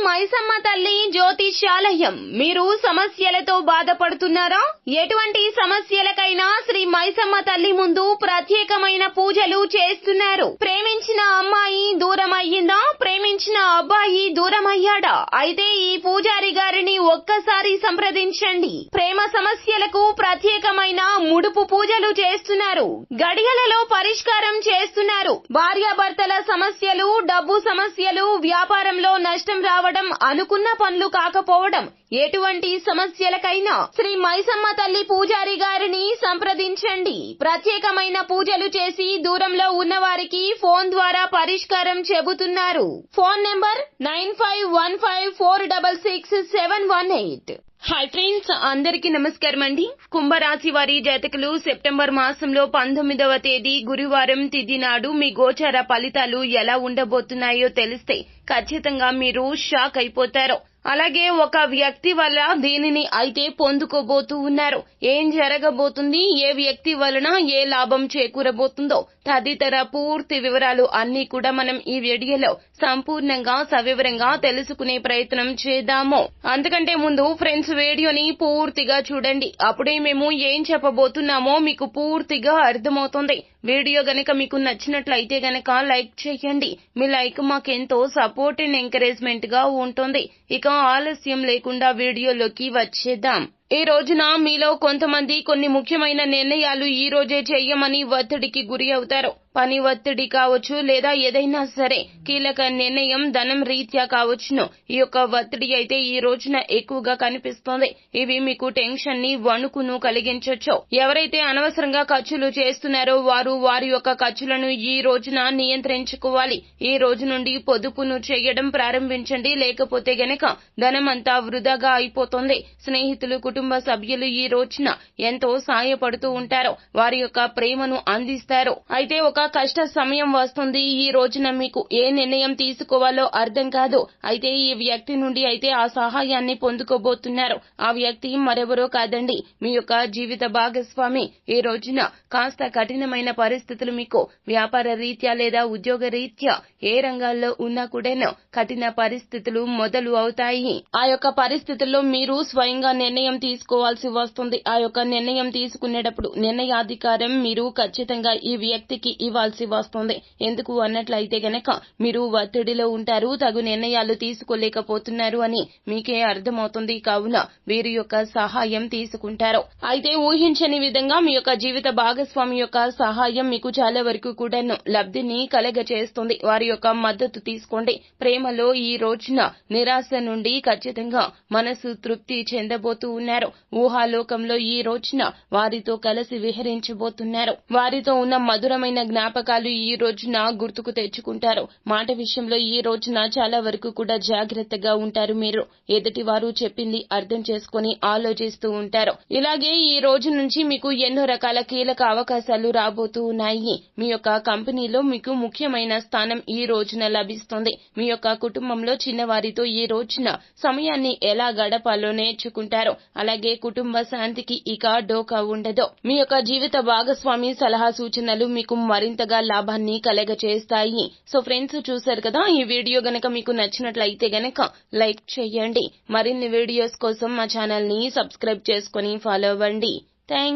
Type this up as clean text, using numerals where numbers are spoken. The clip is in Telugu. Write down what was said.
మైసమ్మ తల్లి జ్యోతిష్యాలయం. మీరు సమస్యలతో బాధపడుతున్నారా? ఎటువంటి సమస్యలకైనా శ్రీ మైసమ్మ తల్లి ముందు ప్రత్యేకమైన పూజలు చేస్తున్నారు. ప్రేమించిన అమ్మాయి దూరం అయ్యిందా? ప్రేమించిన అబ్బాయి దూరం అయ్యాడా? అయితే ఈ పూజారి గారిని ఒక్కసారి సంప్రదించండి. ప్రేమ సమస్యలకు ప్రత్యేకమైన ముడుపు పూజలు చేస్తున్నారు. గడియలలో పరిష్కారం చేస్తున్నారు. భార్యాభర్తల సమస్యలు, డబ్బు సమస్యలు, వ్యాపారంలో నష్టం రావడం, అనుకున్న పనులు కాకపోవడం, ఎటువంటి సమస్యలకైనా శ్రీ మైసమ్మ తల్లి పూజారి గారిని సంప్రదించండి. ప్రత్యేకమైన పూజలు చేసి దూరంలో ఉన్నవారికి ఫోన్ ద్వారా పరిష్కారం చెబుతున్నారు. Phone number 9515466718. హాయ్ ఫ్రెండ్స్, అందరికీ నమస్కారం అండి. కుంభరాశి వారి జాతకులు సెప్టెంబర్ మాసంలో 19వ తేదీ గురువారం తిథి నాడు మీ గోచార ఫలితాలు ఎలా ఉండబోతున్నాయో తెలిస్తే ఖచ్చితంగా మీరు షాక్ అయిపోతారు. అలాగే ఒక వ్యక్తి వల్ల దీనిని అయితే పొందుకోబోతూ ఉన్నారు. ఏం జరగబోతుంది, ఏ వ్యక్తి వలన ఏ లాభం చేకూరబోతుందో తదితర పూర్తి వివరాలు అన్ని కూడా మనం ఈ వీడియోలో సంపూర్ణంగా సవివరంగా తెలుసుకునే ప్రయత్నం చేద్దాము. అంతకంటే ముందు ఫ్రెండ్స్, వీడియోని పూర్తిగా చూడండి. అప్పుడే మేము ఏం చెప్పబోతున్నామో మీకు పూర్తిగా అర్థమవుతుంది. వీడియో గనక మీకు నచ్చినట్లయితే గనక లైక్ చేయండి. మీ లైక్ మాకెంతో సపోర్ట్ అండ్ ఎంకరేజ్మెంట్ గా ఉంటుంది. ఇక ఆలస్యం లేకుండా వీడియోలోకి వచ్చేద్దాం. ఈ రోజున మీలో కొంతమంది కొన్ని ముఖ్యమైన నిర్ణయాలు ఈ రోజే చేయమని ఒత్తిడికి గురి అవుతారు. పని ఒత్తిడి కావచ్చు, లేదా ఏదైనా సరే కీలక నిర్ణయం ధనం రీత్యా కావచ్చును. ఈ యొక్క ఒత్తిడి అయితే ఈ రోజున ఎక్కువగా కనిపిస్తోంది. ఇవి మీకు టెన్షన్ ని, వణుకును కలిగించొచ్చు. ఎవరైతే అనవసరంగా ఖర్చులు చేస్తున్నారో వారు వారి యొక్క ఖర్చులను ఈ రోజున నియంత్రించుకోవాలి. ఈ రోజు నుండి పొదుపును చేయడం ప్రారంభించండి, లేకపోతే గనక ధనమంతా వృధాగా అయిపోతుంది. స్నేహితులు, కుటుంబ సభ్యులు ఈ రోజున ఎంతో సాయపడుతూ ఉంటారు. వారి యొక్క ప్రేమను అందిస్తారు. అయితే ఒక కష్ట సమయం వస్తుంది. ఈ రోజున మీకు ఏ నిర్ణయం తీసుకోవాలో అర్థం కాదు. అయితే ఈ వ్యక్తి నుండి అయితే ఆ సహాయాన్ని పొందుకోబోతున్నారు. ఆ వ్యక్తి మరెవరో కాదండి, మీ యొక్క జీవిత భాగస్వామి. ఈ రోజున కాస్త కఠినమైన పరిస్థితులు మీకు వ్యాపార రీత్యా లేదా ఉద్యోగ రీత్యా ఏ రంగాల్లో ఉన్నా కూడాను కఠిన పరిస్థితులు మొదలు అవుతాయి. ఆ యొక్క పరిస్థితుల్లో మీరు స్వయంగా నిర్ణయం తీసుకోవాల్సి వస్తుంది. ఆ యొక్క నిర్ణయం తీసుకునేటప్పుడు నిర్ణయాధికారం మీరు ఖచ్చితంగా ఈ వ్యక్తికి ఇవ్వాల్సి వస్తుంది. ఎందుకు అన్నట్లయితే గనక మీరు ఒత్తిడిలో ఉంటారు, తగు నిర్ణయాలు తీసుకోలేకపోతున్నారు అని మీకే అర్థమవుతుంది. కావున వీరి యొక్క సహాయం తీసుకుంటారు. అయితే ఊహించని విధంగా మీ యొక్క జీవిత భాగస్వామి యొక్క సహాయం మీకు చాలా వరకు కూడాను లబ్ధిని కలగచేస్తుంది. వారి యొక్క మద్దతు తీసుకోండి. ప్రేమలో ఈ రోజున నిరాశ నుండి ఖచ్చితంగా మనసు తృప్తి చెందబోతూ ఉన్నారు. ఊహాలోకంలో ఈ రోజున వారితో కలిసి విహరించబోతున్నారు. వారితో ఉన్న మధురమైన జ్ఞాపకాలు ఈ రోజున గుర్తుకు తెచ్చుకుంటారు. మాట విషయంలో ఈ రోజున చాలా వరకు కూడా జాగ్రత్తగా ఉంటారు. మీరు ఎదుటి వారు చెప్పింది అర్థం చేసుకుని ఆలోచిస్తూ ఉంటారు. ఇలాగే ఈ రోజు నుంచి మీకు ఎన్నో రకాల కీలక అవకాశాలు రాబోతూ ఉన్నాయి. మీ యొక్క కంపెనీలో మీకు ముఖ్యమైన స్థానం ఈ రోజున లభిస్తుంది. మీ యొక్క కుటుంబంలో చిన్నవారితో ఈ రోజున సమయాన్ని ఎలా గడపాలో నేర్చుకుంటారు. అలాగే కుటుంబ శాంతికి ఇక డోకా ఉండదు. మీ యొక్క జీవిత భాగస్వామి సలహా సూచనలు మీకు మరింతగా లాభాన్ని కలగచేస్తాయి. సో ఫ్రెండ్స్, చూశారు కదా, ఈ వీడియో గనక మీకు నచ్చినట్లయితే గనక లైక్ చేయండి. మరిన్ని వీడియోస్ కోసం మా ఛానల్ ని సబ్స్క్రైబ్ చేసుకుని ఫాలో అవ్వండి. థాంక్స్.